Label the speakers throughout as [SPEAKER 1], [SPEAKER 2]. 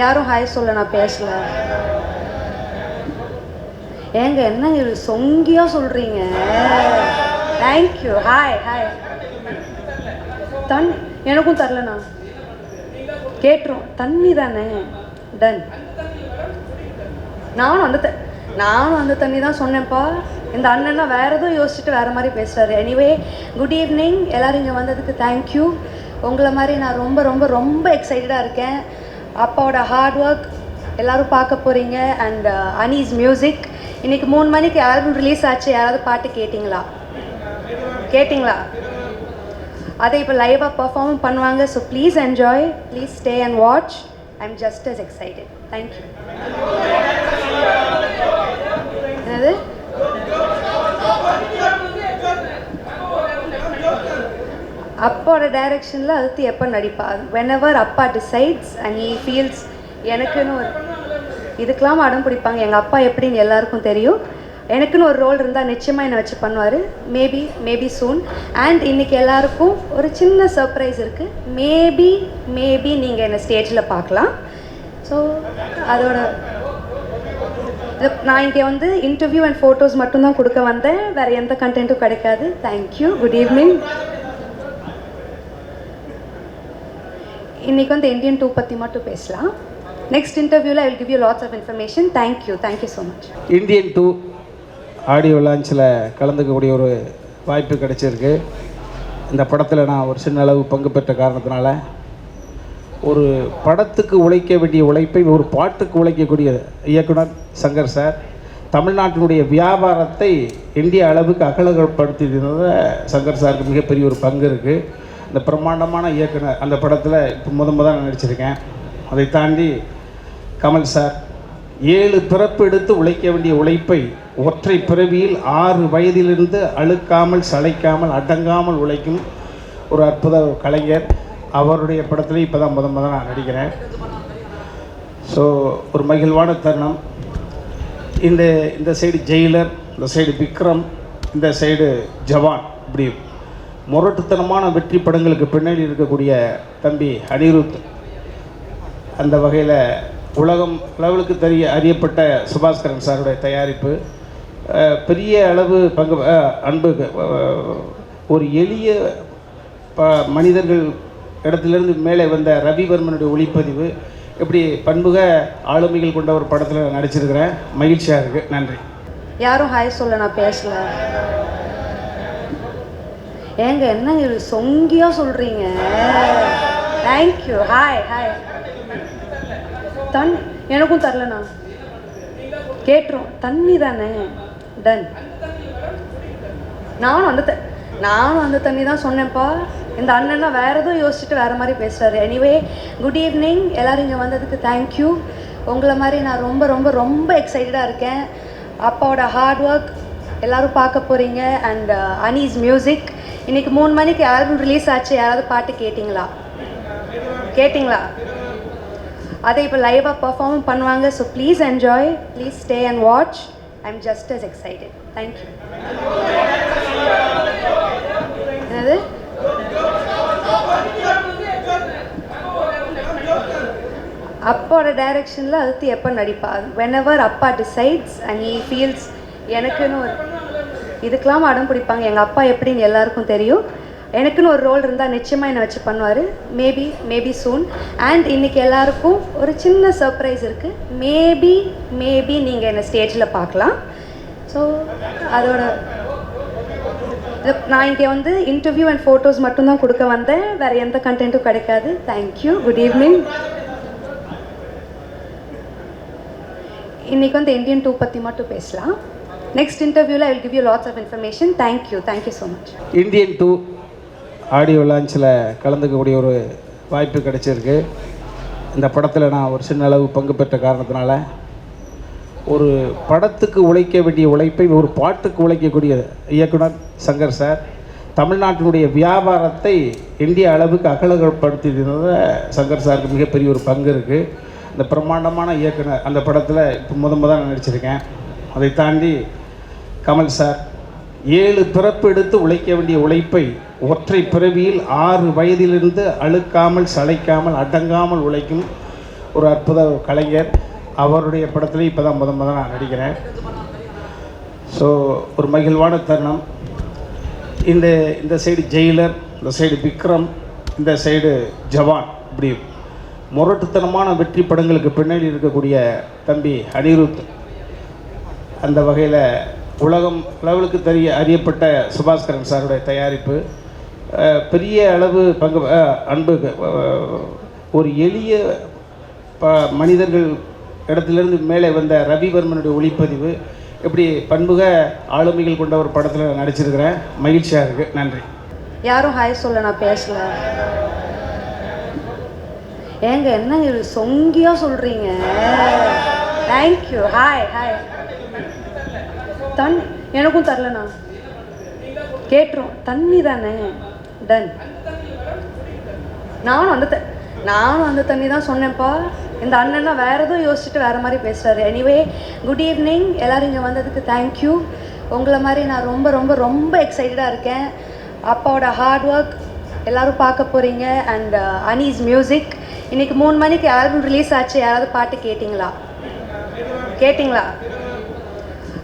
[SPEAKER 1] யாரும் ஹாய் சொல்ல நான் பேசல. ஏங்க என்ன இது சொங்கியாக சொல்கிறீங்க? தேங்க்யூ. Hi hi. எனக்கும் தரலண்ணா. கேட்டுரும். தண்ணி தானே. டன். நானும் அந்த தண்ணி தான் சொன்னேன்ப்பா. இந்த அண்ணன்னா வேறு எதுவும் யோசிச்சுட்டு வேறு மாதிரி பேசுகிறாரு. Anyway, good evening. எல்லோரும் இங்கே வந்ததுக்கு தேங்க்யூ. உங்களை மாதிரி நான் ரொம்ப ரொம்ப ரொம்ப எக்ஸைட்டடாக இருக்கேன். அப்பாவோட ஹார்ட் ஒர்க் எல்லோரும் பார்க்க போகிறீங்க. And Anees music. இன்றைக்கி 3 மணிக்கு ஆல்பம் ரிலீஸ் ஆச்சு. யாராவது பாட்டு கேட்டிங்களா? அதை இப்போ லைவாக பர்ஃபார்ம் பண்ணுவாங்க. So please enjoy. Please stay and watch. I am just as excited. Thank you. என்னது? அப்பாவோட டைரக்ஷனில் அடுத்து எப்போ நடிப்பா? வென்எவர் அப்பா டிசைட்ஸ் அண்ட் ஹீ ஃபீல்ஸ். எனக்குன்னு ஒரு இதுக்கெல்லாம் அடம் பிடிப்பாங்க. எங்கள் அப்பா எப்படின்னு எல்லாருக்கும் தெரியும். எனக்குன்னு ஒரு ரோல் இருந்தால் நிச்சயமாக என்னை வச்சு பண்ணுவார். Maybe soon. அண்ட் இன்றைக்கி எல்லாருக்கும் ஒரு சின்ன சர்ப்ரைஸ் இருக்குது. மேபி நீங்கள் என்னை ஸ்டேஜில் பார்க்கலாம். ஸோ அதோட நான் இங்கே வந்து இன்டர்வியூ அண்ட் ஃபோட்டோஸ் மட்டும்தான் கொடுக்க வந்தேன். வேறு எந்த கண்டென்ட்டும் கிடைக்காது. தேங்க்யூ. Good evening. இன்றைக்கி வந்து இந்தியன் 2 பற்றி மட்டும் பேசலாம். நெக்ஸ்ட் இன்டர்வியூவில் I will give you lots of information. Thank you so much.
[SPEAKER 2] Indian 2 audio லான்ச்சில் கலந்துக்கக்கூடிய ஒரு வாய்ப்பு கிடைச்சிருக்கு. இந்த படத்தில் நான் ஒரு சின்ன அளவு பங்கு பெற்ற காரணத்தினால ஒரு படத்துக்கு உழைக்க வேண்டிய உழைப்பை ஒரு பாட்டுக்கு உழைக்கக்கூடிய இயக்குனர் சங்கர் சார் தமிழ்நாட்டினுடைய வியாபாரத்தை இந்திய அளவுக்கு அகலப்படுத்தியது சங்கர் சாருக்கு மிகப்பெரிய ஒரு பங்கு இருக்குது. இந்த பிரம்மாண்டமான இயக்குனர் அந்த படத்தில் இப்போ முதல் நான் நடிச்சிருக்கேன். அதை தாண்டி கமல் சார் 7 பிறப்பு எடுத்து உழைக்க வேண்டிய உழைப்பை ஒற்றை பிறவியில் 6 வயதிலிருந்து அழுக்காமல் சளைக்காமல் அடங்காமல் உழைக்கும் ஒரு அற்புத கலைஞர். அவருடைய படத்துலேயும் இப்போ தான் முதல் நான் நடிக்கிறேன். ஸோ ஒரு மகிழ்வான தருணம். இந்த சைடு ஜெயிலர், இந்த சைடு விக்ரம், இந்த சைடு ஜவான், இப்படி முரட்டுத்தனமான வெற்றி படங்களுக்கு பின்னாடி இருக்கக்கூடிய தம்பி அனிருத். அந்த வகையில் உலகம் அளவுக்கு அறியப்பட்ட சுபாஸ்கரன் சாருடைய தயாரிப்பு பெரிய அளவு அன்பு ஒரு எளிய மனிதர்கள் இடத்துலேருந்து மேலே வந்த ரவிவர்மனுடைய ஒளிப்பதிவு, இப்படி பன்முக ஆளுமைகள் கொண்ட ஒரு படத்தில் நடிச்சிருக்கிறேன். மகிழ்ச்சியாக இருக்குது. நன்றி.
[SPEAKER 1] யாரும் ஹாய் சொல்ல நான் பேசல. ஏங்க என்ன இது சொங்கியாக சொல்கிறீங்க? தேங்க்யூ. Hi hi. எனக்கும் தரலண்ணா. கேட்டுரும். தண்ணி தானே. டன். நானும் அந்த தண்ணி தான் சொன்னேன்ப்பா. இந்த அண்ணன்னா வேறு எதுவும் யோசிச்சுட்டு வேறு மாதிரி பேசுகிறாரு. Anyway, good evening. எல்லோரும் இங்கே வந்ததுக்கு தேங்க்யூ. உங்களை மாதிரி நான் ரொம்ப ரொம்ப ரொம்ப எக்ஸைட்டடாக இருக்கேன். அப்பாவோட ஹார்ட் ஒர்க் எல்லோரும் பார்க்க போகிறீங்க. And Anees music. இன்றைக்கி 3 மணிக்கு ஆல்பம் ரிலீஸ் ஆச்சு. யாராவது பாட்டு கேட்டிங்களா? அதை இப்போ லைவாக பர்ஃபார்ம் பண்ணுவாங்க. So please enjoy. Please stay and watch. I am just as excited. Thank you. என்னது? அப்பாவோட டைரக்ஷனில் அடுத்து எப்போ நடிப்பா? வென்எவர் அப்பா டிசைட்ஸ் அண்ட் ஹீ ஃபீல்ஸ். எனக்குன்னு ஒரு இதுக்கெல்லாம் அடம் பிடிப்பாங்க. எங்கள் அப்பா எப்படின்னு எல்லாருக்கும் தெரியும். எனக்குன்னு ஒரு ரோல் இருந்தால் நிச்சயமாக என்னை வச்சு பண்ணுவார். Maybe soon. அண்ட் இன்றைக்கி எல்லாருக்கும் ஒரு சின்ன சர்ப்ரைஸ் இருக்குது. மேபி நீங்கள் என்னை ஸ்டேஜில் பார்க்கலாம். ஸோ அதோட நான் இங்கே வந்து இன்டர்வியூ அண்ட் ஃபோட்டோஸ் மட்டும்தான் கொடுக்க வந்தேன். வேறு எந்த கண்டென்ட்டும் கிடைக்காது. தேங்க்யூ. Good evening. இன்றைக்கி வந்து இந்தியன் 2 பற்றி மட்டும் பேசலாம். நெக்ஸ்ட் இன்டர்வியூவில் I will give you lots of information. Thank you so much.
[SPEAKER 2] Indian 2 audio லான்ச்சில் கலந்துக்கக்கூடிய ஒரு வாய்ப்பு கிடைச்சிருக்கு. இந்த படத்தில் நான் ஒரு சின்ன அளவு பங்கு பெற்ற காரணத்தினால ஒரு படத்துக்கு உழைக்க வேண்டிய உழைப்பை ஒரு பாட்டுக்கு உழைக்கக்கூடிய இயக்குனர் சங்கர் சார் தமிழ்நாட்டினுடைய வியாபாரத்தை இந்திய அளவுக்கு அகலப்படுத்தியது சங்கர் சாருக்கு மிகப்பெரிய ஒரு பங்கு இருக்குது. இந்த பிரம்மாண்டமான இயக்குனர் அந்த படத்தில் இப்போ முதல் நான் நடிச்சிருக்கேன். அதை தாண்டி கமல் சார் 7 பிறப்பு எடுத்து உழைக்க வேண்டிய உழைப்பை ஒற்றை பிறவியில் 6 வயதிலிருந்து அழுக்காமல் சளைக்காமல் அடங்காமல் உழைக்கும் ஒரு அற்புத கலைஞர். அவருடைய படத்துலேயும் இப்போ தான் முத நான் நடிக்கிறேன். ஸோ ஒரு மகிழ்வான தருணம். இந்த சைடு ஜெயிலர், இந்த சைடு விக்ரம், இந்த சைடு ஜவான், இப்படி முரட்டுத்தனமான வெற்றி படங்களுக்கு பின்னாடி இருக்கக்கூடிய தம்பி அனிருத். அந்த வகையில் உலகம் லெவலுக்கு அறியப்பட்ட சுபாஸ்கரன் சாருடைய தயாரிப்பு, பெரிய அளவு அன்பு, ஒரு எளிய மனிதர்கள் இடத்துலேருந்து மேலே வந்த ரவிவர்மனுடைய ஒளிப்பதிவு, இப்படி பன்முக ஆளுமைகள் கொண்ட ஒரு படத்தில் நடிச்சிருக்கிறேன். மகிழ்ச்சியாக இருக்குது. நன்றி.
[SPEAKER 1] யாரும் ஹாய் சொல்ல நான் பேசல. ஏங்க என்ன இது சொங்கியாக சொல்கிறீங்க? தேங்க்யூ. Hi hi. எனக்கும் தரலண்ணா. கேட்டுரும். தண்ணி தானே. டன். நானும் அந்த தண்ணி தான் சொன்னேன்ப்பா. இந்த அண்ணன்னா வேறு எதுவும் யோசிச்சுட்டு வேறு மாதிரி பேசுகிறாரு. Anyway, good evening. எல்லோரும் இங்கே வந்ததுக்கு தேங்க்யூ. உங்களை மாதிரி நான் ரொம்ப ரொம்ப ரொம்ப எக்ஸைட்டடாக இருக்கேன். அப்பாவோட ஹார்ட் ஒர்க் எல்லோரும் பார்க்க போகிறீங்க. And Anees music. இன்றைக்கி 3 மணிக்கு ஆல்பம் ரிலீஸ் ஆச்சு. யாராவது பாட்டு கேட்டிங்களா?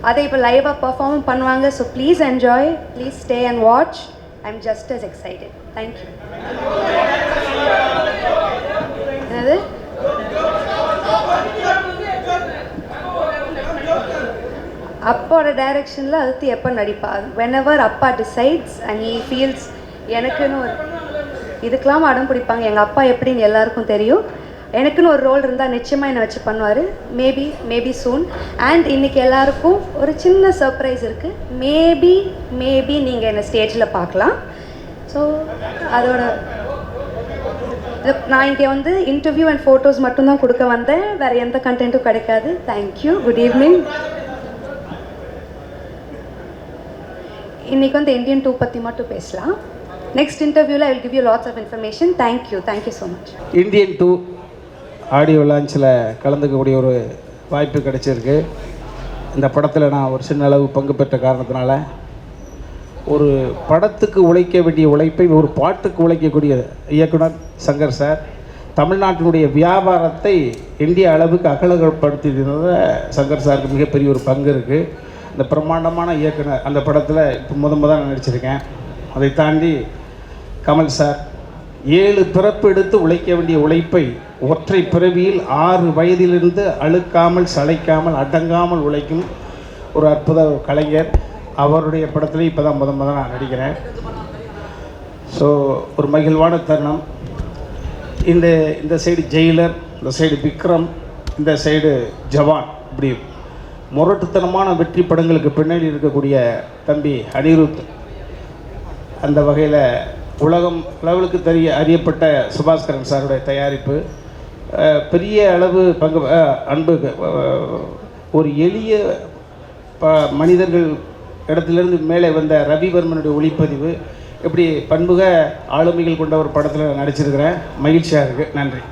[SPEAKER 1] அதை இப்போ லைவாக பர்ஃபார்ம் பண்ணுவாங்க. So please enjoy. Please stay and watch. I am just as excited. Thank you. என்னது? அப்பாவோட டைரக்ஷனில் அடுத்து எப்போ நடிப்பா? வெனவர் அப்பா டிசைட்ஸ் அண்ட் ஹீ ஃபீல்ஸ் எனக்குன்னு ஒரு இதுக்கெலாம் அடம் பிடிப்பாங்க. எங்கள் அப்பா எப்படின்னு எல்லாருக்கும் தெரியும். எனக்குன்னு ஒரு ரோல் இருந்தால் நிச்சயமாக என்னை வச்சு பண்ணுவார். Maybe soon. அண்ட் இன்றைக்கி எல்லாருக்கும் ஒரு சின்ன சர்ப்ரைஸ் இருக்குது. மேபி நீங்கள் என்னை ஸ்டேஜில் பார்க்கலாம். ஸோ அதோட நான் இங்கே வந்து இன்டர்வியூ அண்ட் ஃபோட்டோஸ் மட்டும்தான் கொடுக்க வந்தேன். வேறு எந்த கண்டென்ட்டும் கிடைக்காது. தேங்க்யூ. Good evening. இன்றைக்கி வந்து இந்தியன் 2 பற்றி மட்டும் பேசலாம். நெக்ஸ்ட் இன்டர்வியூவில் I will give you lots of information. Thank you so much.
[SPEAKER 2] Indian 2 audio லான்ச்சில் கலந்துக்கக்கூடிய ஒரு வாய்ப்பு கிடைச்சிருக்கு. இந்த படத்தில் நான் ஒரு சின்ன அளவு பங்கு பெற்ற காரணத்தினால, ஒரு படத்துக்கு உழைக்க வேண்டிய உழைப்பை ஒரு பாட்டுக்கு உழைக்கக்கூடிய இயக்குனர் சங்கர் சார் தமிழ்நாட்டினுடைய வியாபாரத்தை இந்திய அளவுக்கு அகலப்படுத்தினத சங்கர் சாருக்கு மிகப்பெரிய ஒரு பங்கு இருக்குது. இந்த பிரம்மாண்டமான இயக்குனர் அந்த படத்தில் இப்போ நான் நடிச்சிருக்கேன். அதை தாண்டி கமல் சார் 7 பிறப்பு எடுத்து உழைக்க வேண்டிய உழைப்பை ஒற்றை பிறவியில் 6 வயதிலிருந்து அழுக்காமல் சளைக்காமல் அடங்காமல் உழைக்கும் ஒரு அற்புத கலைஞர். அவருடைய படத்துலேயும் இப்போ தான் முத நான் நடிக்கிறேன். ஸோ ஒரு மகிழ்வான தருணம். இந்த சைடு ஜெயிலர், இந்த சைடு விக்ரம், இந்த சைடு ஜவான், இப்படி முரட்டுத்தனமான வெற்றி படங்களுக்கு பின்னாடி இருக்கக்கூடிய தம்பி அனிருத். அந்த வகையில் உலகம் லெவலுக்கு அறியப்பட்ட சுபாஸ்கரன் சாருடைய தயாரிப்பு, பெரிய அளவு அன்பு, ஒரு எளிய மனிதர்கள் இடத்துலேருந்து மேலே வந்த ரவிவர்மனுடைய ஒளிப்பதிவு, இப்படி பன்முக ஆளுமைகள் கொண்ட ஒரு படத்தில் நடிச்சிருக்கிறேன். மகிழ்ச்சியாக இருக்குது. நன்றி.